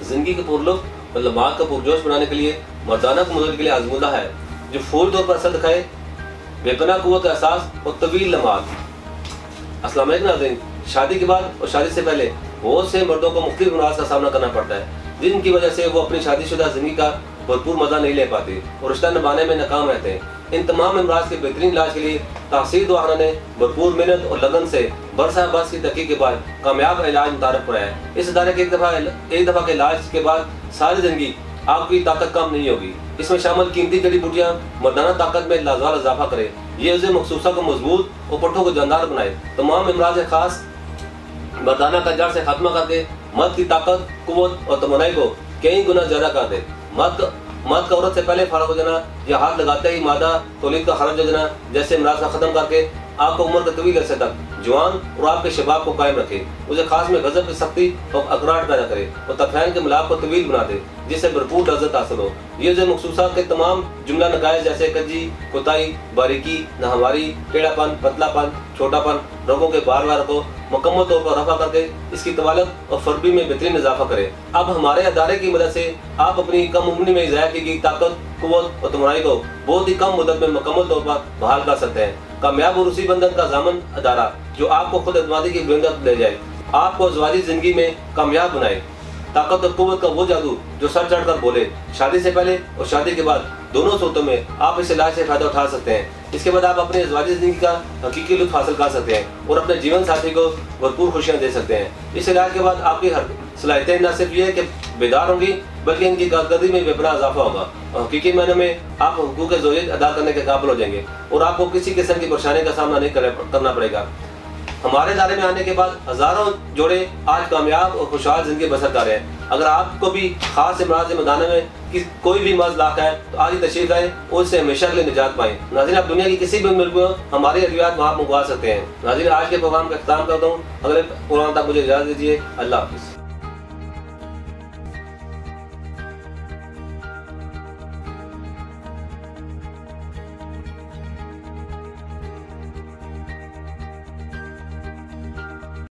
زندگی کو پرلطف اور لمحات کو پرجوش بنانے کے لیے مردانہ کو مدد کے لیے آزمودہ ہے، جو فوری طور پر اثر دکھائے، بے پناہ قوت کا احساس اور طویل لمحات۔ السلام علیکم ناظرین، شادی کے بعد اور شادی سے پہلے بہت سے مردوں کو مختلف امراض کا سامنا کرنا پڑتا ہے، جن کی وجہ سے وہ اپنی شادی شدہ زندگی کا بھرپور مزہ نہیں لے پاتے اور رشتہ نبھانے میں ناکام رہتے ہیں۔ ان تمام امراض کے بہترین علاج کے لیے تحصیل دعا خانہ نے بھرپور محنت اور لگن سے برسہ برس کی تحقیق کے بعد کامیاب علاج متعارف کرایا ہے۔ اس ادارے کے ایک دفعہ کے علاج کے بعد ساری زندگی آپ کی طاقت کم نہیں ہوگی۔ اس میں شامل قیمتی جڑی بوٹیاں مردانہ طاقت میں لازوال اضافہ کرے، یہ عضو مخصوصہ کو مضبوط اور پٹھوں کو جاندار بنائے، تمام امراض خاص مردانہ کا جڑ سے خاتمہ کر کے مرد کی طاقت، قوت اور توانائی کو کئی گنا زیادہ کر دے۔ مرد کا عورت سے پہلے فارغ ہو جانا یا ہاتھ لگاتے ہی مادہ تولید کا خارج ہو جانا جیسے امراض کا ختم کر کے آپ کو عمر کے طویل عرصے تک جوان اور آپ کے شباب کو قائم رکھے، اسے خاص میں غضب کی سختی اور اکراہٹ پیدا کرے اور طرفین کے ملاپ کو طویل بنا دے جس سے بھرپور لذت حاصل ہو۔ یہ جو مخصوصات کے تمام جملہ نقائص جیسے کجی، کوتاہی، باریکی، ناہمواری، ٹیڑھا پن، پتلا پن، چھوٹا پن، رگوں کے بار بار کو مکمل طور پر رفع کر کے اس کی طوالت اور فربی میں بہترین اضافہ کرے۔ اب ہمارے ادارے کی مدد سے آپ اپنی کم عمری میں ضائع کی گئی طاقت، قوت اور توانائی کو بہت ہی کم مدت میں مکمل طور پر بحال کر سکتے ہیں۔ کامیاب اور اسی بندن کا ضامن ادارہ جو آپ کو خود اعتمادی کی بلندیت لے جائے، آپ کو ازواجی زندگی میں کامیاب بنائے۔ طاقت اور قوت کا وہ جادو جو سر چڑھ کر بولے، شادی سے پہلے اور شادی کے بعد دونوں صورتوں میں آپ اس علاج سے فائدہ اٹھا سکتے ہیں۔ اس کے بعد آپ اپنے ازواجی زندگی کا حقیقی لطف حاصل کر سکتے ہیں اور اپنے جیون ساتھی کو بھرپور خوشیاں دے سکتے ہیں۔ اس علاج کے بعد آپ کی ہر صلاحیتیں نہ صرف یہ کہ بیدار ہوں گی بلکہ ان کی کارکردگی میں بے پناہ اضافہ ہوگا اور حقیقی معنی میں آپ حقوق زوجیت ادا کرنے کے قابل ہو جائیں گے اور آپ کو کسی قسم کی پریشانی کا سامنا نہیں کرنا پڑے گا۔ ہمارے ادارے میں آنے کے بعد ہزاروں جوڑے آج کامیاب اور خوشحال زندگی بسر کر رہے ہیں۔ اگر آپ کو بھی خاص امراض مردانہ میں کوئی بھی مرض لاحق ہے تو آج ہی تشریف لائیں اور اس سے ہمیشہ کے لیے نجات پائیں۔ ناظرین، آپ دنیا کی کسی بھی ملک میں ہماری ادویات وہاں منگوا سکتے ہیں۔ ناظرین، آج کے پروگرام کا اختتام کرتا ہوں، اگلے پروگرام تک مجھے اجازت دیجیے۔ اللہ حافظ۔